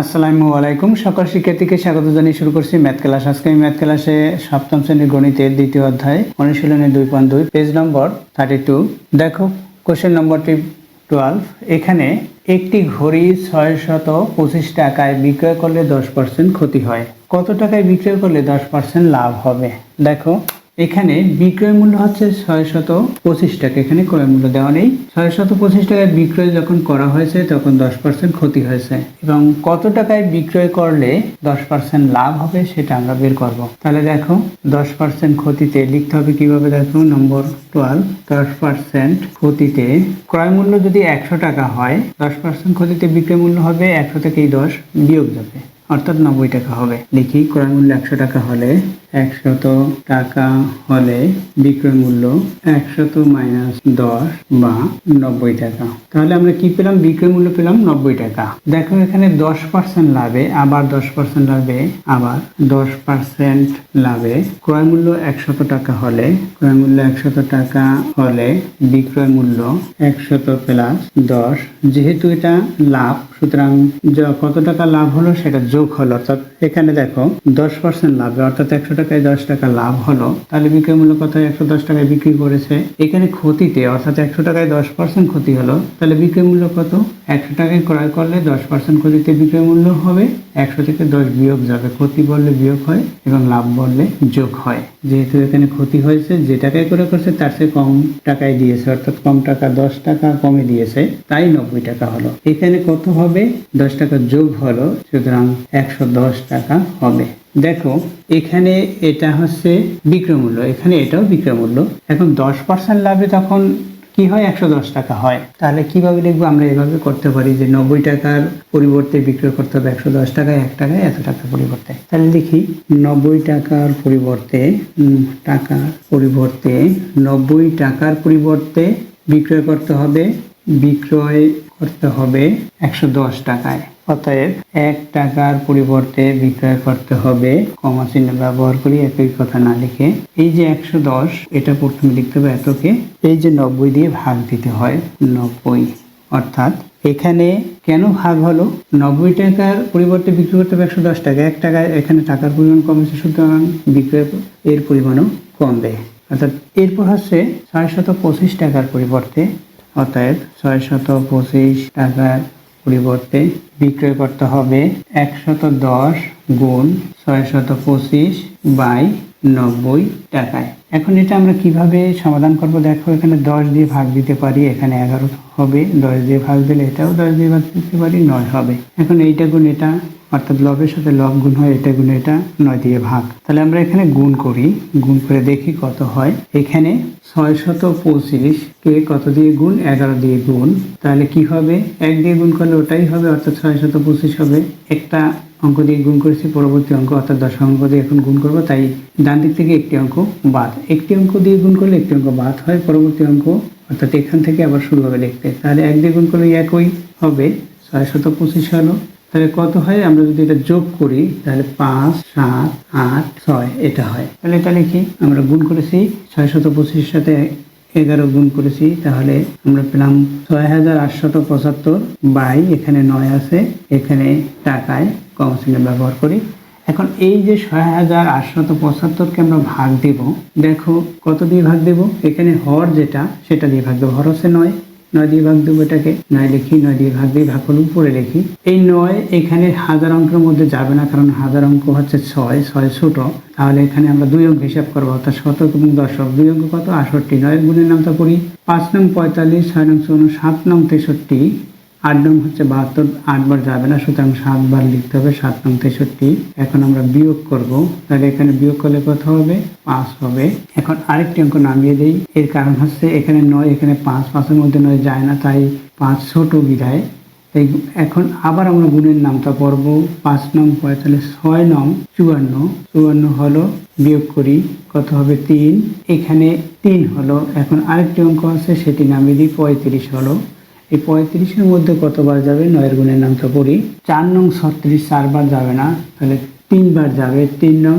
আসসালামু আলাইকুম। সকল শিক্ষার্থীকে স্বাগত জানিয়ে শুরু করছি ম্যাথ ক্লাস। আজকে আমি ম্যাথ ক্লাসে সপ্তম শ্রেণীর গণিতের দ্বিতীয় অধ্যায় অনুশীলনী 2.2 পেজ নম্বর 32। দেখো কোশ্চেন নম্বরটি 12। এখানে একটি ঘড়ি 625 টাকায় বিক্রয় করলে 10% ক্ষতি হয়। কত টাকায় বিক্রয় করলে 10% লাভ হবে? দেখো এখানে বিক্রয় মূল্য হচ্ছে 625 টাকা, এখানে ক্রয় মূল্য দেওয়া নেই। 625 টাকায় বিক্রয় যখন করা হয়েছে তখন 10% ক্ষতি হয়েছে, এবং কত টাকায় বিক্রয় করলে 10% লাভ হবে সেটা আমরা বের করব। তাহলে দেখো 10% ক্ষতিতে লিখতে হবে কিভাবে, দেখো নম্বর 12। 10% ক্ষতিতে ক্রয় মূল্য যদি 100 টাকা হয়, 10% ক্ষতিতে বিক্রয় মূল্য হবে 100 থেকে 10 বিয়োগ যাবে, অর্থাৎ 90 টাকা হবে। লিখি ক্রয় মূল্য 100 টাকা হলে 100 টাকা হলে বিক্রয় মূল্য 100 মাইনাস 10 বা 90 টাকা। তাহলে আমরা কি পেলাম? বিক্রয় মূল্য পেলাম 90 টাকা। দেখো এখানে 10% লাভে আবার 10% লাভে আবার 10% লাভে ক্রয় মূল্য 100 টাকা হলে, ক্রয় মূল্য 100 টাকা হলে বিক্রয় মূল্য 100 প্লাস 10। যেহেতু এটা লাভ, সুতরাং কত টাকা লাভ হলো সেটা যোগ হলো, অর্থাৎ এখানে দেখো 10% লাভ, অর্থাৎ 100 টাকায় 10 টাকা লাভ হলো। তাহলে বিক্রয় মূল্য কত? 110 টাকায় বিক্রি করেছে। এখানে ক্ষতিতে অর্থাৎ 100 টাকায় 10% ক্ষতি হলো, তাহলে বিক্রয় মূল্য কত? 100 টাকায় ক্রয় করলে 10% ক্ষতিতে বিক্রয় মূল্য হবে 100 থেকে 10 বিয়োগ যাবে। ক্ষতি বললে বিয়োগ হয় এবং লাভ বললে যোগ হয়। যেহেতু এখানে ক্ষতি হয়েছে, যে টাকায় ক্রয় করছে তার চেয়ে কম টাকায় দিয়েছে, অর্থাৎ কম টাকা 10 টাকা কমে দিয়েছে, তাই 90 টাকা হলো। এখানে কত হবে? 10 টাকা যোগ হলো, সুতরাং 110 টাকা হবে। দেখো এখানে এটা হচ্ছে বিক্রয় মূল্য, এখানে এটাও বিক্রয় মূল্য। এখন 10% লাভে তখন কি হয়? 110 টাকা হয়। তাহলে কিভাবে লিখবো? আমরা এভাবে করতে পারি যে 90 টাকার পরিবর্তে বিক্রয় করতে হবে 110 টাকায়, 1 টাকায় এত টাকার পরিবর্তে। তাহলে লিখি 90 টাকার পরিবর্তে 90 টাকার পরিবর্তে বিক্রয় করতে হবে 110 টাকায়। অতএব 1 টাকার পরিবর্তে বিক্রয় করতে হবে, কমা চিহ্ন ব্যবহার করি, একই কথা না লিখে। এই যে 110, এটা প্রথমে লিখতে হবে এতকে, এই যে 90 দিয়ে ভাগ দিতে হয় 90, অর্থাৎ এখানে কেন ভাগ হলো? 90 টাকার পরিবর্তে বিক্রি করতে হবে 110 টাকা, 1 টাকায় এখানে টাকার পরিমাণ কমেছে, সুতরাং বিক্রয় এর পরিমাণও কমবে। অর্থাৎ এরপর হচ্ছে 625 টাকার পরিবর্তে, অতএব 625 টাকার পরিবর্তে বিক্রয় করতে হবে 110 গুণ 625 বাই 90 টাকায়। এখন এটা আমরা কিভাবে সমাধান করব? দেখো এখানে 10 দিয়ে ভাগ দিতে পারি, এখানে 11 হবে, 10 দিয়ে ভাগ দিলে এটাও 10 দিয়ে ভাগ দিতে পারি, 9 হবে। এখন এইটা গুণ এটা, অর্থাৎ লবের সাথে লব গুণ হয়, এটা গুণ এটা, 9 দিয়ে ভাগ। তাহলে আমরা এখানে গুণ করি, গুণ করে দেখি কত হয়। এখানে 625 কে কত দিয়ে গুণ? 11 দিয়ে গুণ। তাহলে কি হবে? 1 দিয়ে গুণ করলে ওটাই হবে, অর্থাৎ 625 হবে। একটা অঙ্ক দিয়ে গুণ করেছি, পরবর্তী অঙ্ক অর্থাৎ দশম অঙ্ক দিয়ে এখন গুণ করবো, তাই ডান দিক থেকে একটি অঙ্ক বাদ। একটি অঙ্ক দিয়ে গুণ করলে একটি অঙ্ক বাদ হয়, পরবর্তী অঙ্ক অর্থাৎ এখান থেকে আবার শুরু হবে লিখতে। তাহলে 1 দিয়ে গুণ করলে একই হবে, 625 হলো। তাহলে কত হয়? আমরা যদি এটা যোগ করি তাহলে 5, 7, 8, 6 এটা হয়। তাহলে এটা লিখি, আমরা গুণ করেছি 625 সাথে 11 গুণ করেছি, তাহলে আমরা পেলাম 6875 বাই, এখানে 9 আছে, এখানে টাকায় কমা চিহ্ন ব্যবহার করি। এখন এই যে 6875কে আমরা ভাগ দেব, দেখো কত দিয়ে ভাগ দেব? এখানে হর যেটা সেটা দিয়ে ভাগ দেবো, হর হচ্ছে 9 দিয়ে ভাগ দেবো, এটাকে 9 লিখি, 9 দিয়ে ভাগ দিয়ে ভাগ করলে উপরে লিখি। এই 9 এখানে হাজার অঙ্কের মধ্যে যাবে না, কারণ হাজার অঙ্ক হচ্ছে 6 ছোট। তাহলে এখানে আমরা 2 অঙ্ক হিসাব করবো, অর্থাৎ শতক এবং দশক। 2 অঙ্ক কত? 68। 9 গুণের নামটা পড়ি, 5 নং 45, 6 নং 54, 7 নং 63, 8 নং হচ্ছে 72, 8 বার যাবে না, সুতরাং 7 বার লিখতে হবে, 7 নং 63। এখন আমরা বিয়োগ করব, তাহলে এখানে বিয়োগ করলে কত হবে? 5 হবে। এখন আরেকটি অঙ্ক নামিয়ে দেই, এর কারণ হচ্ছে এখানে 9, এখানে 5, 5-এর মধ্যে 9 যায় না, তাই 5 ছোট বিধায়। এখন আবার আমরা গুণের নামটা পড়ব, 5 নং 45, 6 নং 54 হলো, বিয়োগ করি, কত হবে? 3, এখানে 3 হলো। এখন আরেকটি অঙ্ক আছে, সেটি নামিয়ে দিই, 35 হলো। এই 35-এর মধ্যে কতবার যাবে? 9-এর গুণের নামটা পড়ি, 4 নং 36, 4 বার যাবে না, তাহলে 3 বার যাবে, 3 নং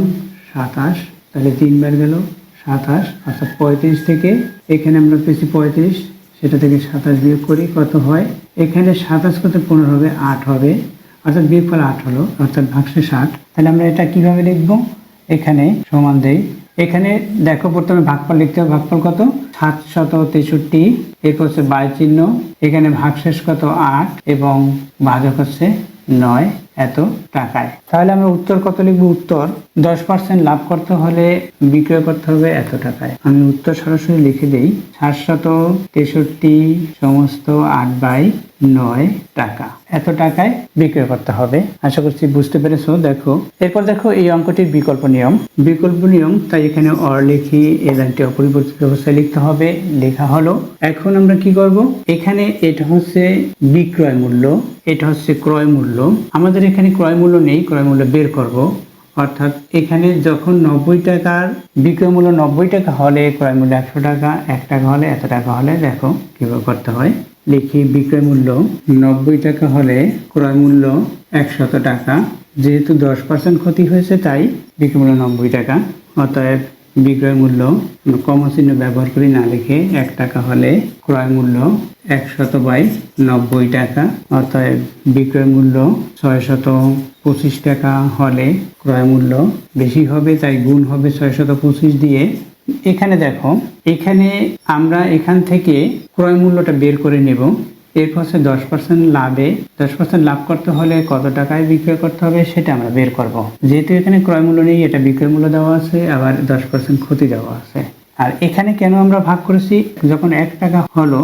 27, তাহলে 3 বার গেল 27, অর্থাৎ 35 থেকে এখানে আমরা পেয়েছি 35, সেটা থেকে 27 বিয়োগ করি, কত হয়? এখানে 27 কত? 15 হবে, 8 হবে, অর্থাৎ বিয়োগফল 8 হলো, অর্থাৎ ভাগশেষ 8। তাহলে আমরা এটা কিভাবে লিখব? এখানে সমান দেই, এখানে দেখো প্রথমে ভাগফল লিখতে হবে। ভাগফল কত? 763, এরপর হচ্ছে বাই চিহ্ন, এখানে ভাগশেষ কত? 8 এবং ভাজক হচ্ছে 9 এত টাকায়। তাহলে আমরা উত্তর কত লিখবো? উত্তর 10% লাভ করতে হলে বিক্রয় করতে হবে এত টাকায়। আমি উত্তর সরাসরি লিখে দেই, 763 সমস্ত 8/9 টাকা, এত টাকায় বিক্রয় করতে হবে। আশা করছি বুঝতে পেরেছো। দেখো এরপর দেখো এই অঙ্কটির বিকল্প নিয়ম। তাই এখানে অর লিখি, এই লাইনটি অপরিবর্তিত অবস্থায় লিখতে হবে। লেখা হলো, এখন আমরা কি করব? এখানে এটা হচ্ছে বিক্রয় মূল্য, এটা হচ্ছে ক্রয় মূল্য। আমাদের এখানে ক্রয় মূল্য নেই, ক্রয় মূল্য বের করব। অর্থাৎ এখানে যখন 90 টাকার বিক্রয় মূল্য 90 টাকা হলে ক্রয় মূল্য 100 টাকা, 1 টাকা হলে এত টাকা হলে দেখো কিভাবে করতে হয়। লিখি বিক্রয় মূল্য 90 টাকা হলে ক্রয় মূল্য 100 টাকা। যেহেতু 10% ক্ষতি হয়েছে তাই বিক্রয় মূল্য 90 টাকা। অতএব বিক্রয় মূল্য কমা চিহ্ন ব্যবহার করি, না লিখে 1 টাকা হলে ক্রয় মূল্য 100/90 টাকা। অতএব বিক্রয় মূল্য 625 টাকা হলে ক্রয় মূল্য বেশি হবে, তাই গুণ হবে 625 দিয়ে। এখানে দেখো, এখানে আমরা এখান থেকে ক্রয় মূল্যটা বের করে নেব। এরপর হচ্ছে 10% লাভে, 10% লাভ করতে হলে কত টাকায় বিক্রয় করতে হবে সেটা আমরা বের করব। যেহেতু এখানে ক্রয় মূল্য নেই, এটা বিক্রয় মূল্য দেওয়া আছে, আবার 10% ক্ষতি দেওয়া আছে। আর এখানে কেন আমরা ভাগ করেছি? যখন 1 টাকা হলো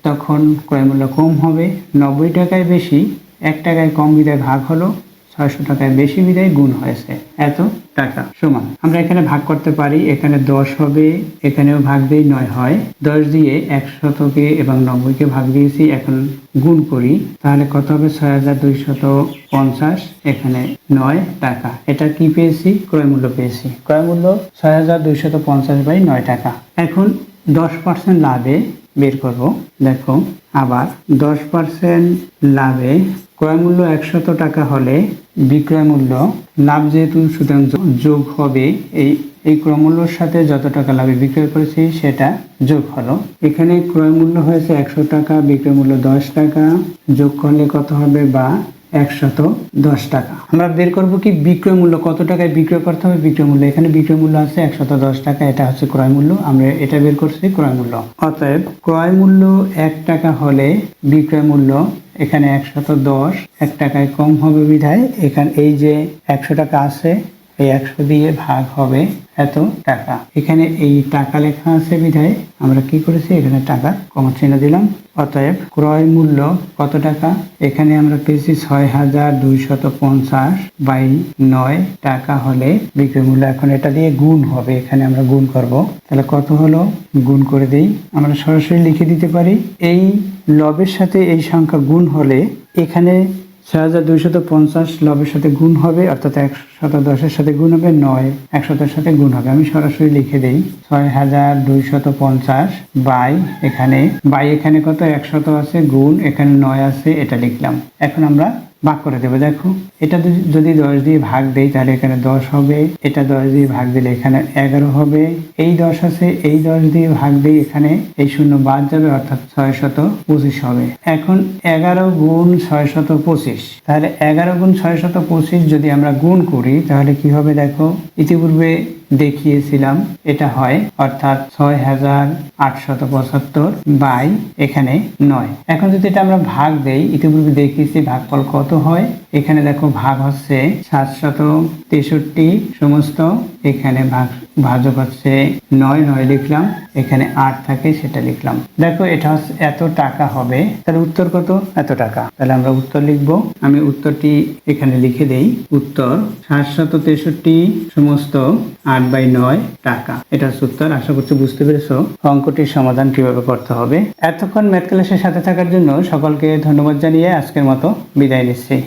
তখন ক্রয় মূল্য কম হবে, 90 টাকায় বেশি, 1 টাকায় কম বিদায় ভাগ হলো, 600 টাকায় বেশি বিদায় গুণ হয়েছে এত টাকা। সমান আমরা এখানে ভাগ করতে পারি, এখানে 10 হবে, এখানেও ভাগ দিয়ে 9 হয়। 10 দিয়ে 100কে এবং 90কে ভাগ দিয়েছি, এখন গুণ করি, তাহলে কত হবে? 6250, এখানে 9 টাকা। এটা কি পেয়েছি? ক্রয় মূল্য পেয়েছি। ক্রয় মূল্য 6250/9 টাকা। এখন 10% লাভে বের করব। দেখো আবার 10% লাভে ক্রয় মূল্য 100 টাকা হলে বিক্রয় মূল্য, লাভ যেহেতু সুতরাং যোগ হবে, এই ক্রয় মূল্যর সাথে যত টাকা লাভে বিক্রয় করেছি সেটা যোগ হলো। এখানে ক্রয় মূল্য হয়েছে 100 টাকা, বিক্রয় মূল্য 10 টাকা, যোগ করলে কত হবে? বা 110 টাকা। আমরা বের করব কি বিক্রয় মূল্য কত টাকায় বিক্রয় করতে হবে। বিক্রয় মূল্য, এখানে বিক্রয় মূল্য আছে 110 টাকা, এটা হচ্ছে ক্রয় মূল্য, আমরা এটা বের করছি ক্রয় মূল্য। অতএব ক্রয় মূল্য 1 টাকা হলে বিক্রয় মূল্য এখানে 110, 1 টাকায় কম হবে বিধায় এখানে এই যে 100 টাকা আছে, এই 100 দিয়ে ভাগ হবে এত টাকা। এখানে এই টাকা লেখা আছে বিধায় আমরা কি করেছি? এখানে টাকা কমা চিহ্ন দিলাম। অতএব ক্রয় মূল্য কত টাকা? এখানে আমরা পেয়েছি 6250/9 টাকা হলে বিক্রয় মূল্য। এখন এটা দিয়ে গুণ হবে, এখানে আমরা গুণ করব। তাহলে কত হলো? গুণ করে দেই। আমরা সরাসরি লিখে দিতে পারি, এই লবের সাথে এই সংখ্যা গুণ হলে এখানে 6250 লবের সাথে গুণ হবে, অর্থাৎ 110-এর সাথে গুণ হবে, 9 100-এর সাথে গুণ হবে। আমি সরাসরি লিখে দেই 6250 বাই এখানে কত? 100 আছে, গুণ এখানে 9 আছে, এটা লিখলাম। এখন আমরা ভাগ করে দেবো। দেখো এটা যদি 10 দিয়ে ভাগ দেই তাহলে এখানে 10 হবে, এটা 10 দিয়ে ভাগ দিলে এখানে 11 হবে, এই 10 আছে, এই 10 দিয়ে ভাগ দিই, এখানে এই শূন্য বাদ যাবে, অর্থাৎ 625 হবে। এখন 11 গুণ 625, তাহলে 11 গুণ 625 যদি আমরা গুণ করি তাহলে কি হবে? দেখো ইতিপূর্বে দেখিয়েছিলাম এটা হয়, অর্থাৎ 6875 বাই এখানে 9। এখন যদি এটা আমরা ভাগ দেই, ইতিপূর্বে দেখিয়েছি ভাগফল কত হয়। এখানে দেখো ভাগ হচ্ছে 763 সমস্ত, এখানে ভাজক হচ্ছে 9 লিখলাম, এখানে 8 থাকে সেটা লিখলাম। দেখো এটা হচ্ছে এত টাকা হবে। তাহলে উত্তর কত? এত টাকা। তাহলে আমরা উত্তর লিখবো। আমি উত্তরটি এখানে লিখে দেই, উত্তর 763 সমস্ত 8/9 টাকা। এটা হচ্ছে উত্তর। আশা করছি বুঝতে পেরেছো অঙ্কটির সমাধান কিভাবে করতে হবে। এতক্ষণ ম্যাথ ক্লাসের সাথে থাকার জন্য সকলকে ধন্যবাদ জানিয়ে আজকের মতো বিদায় নিচ্ছি।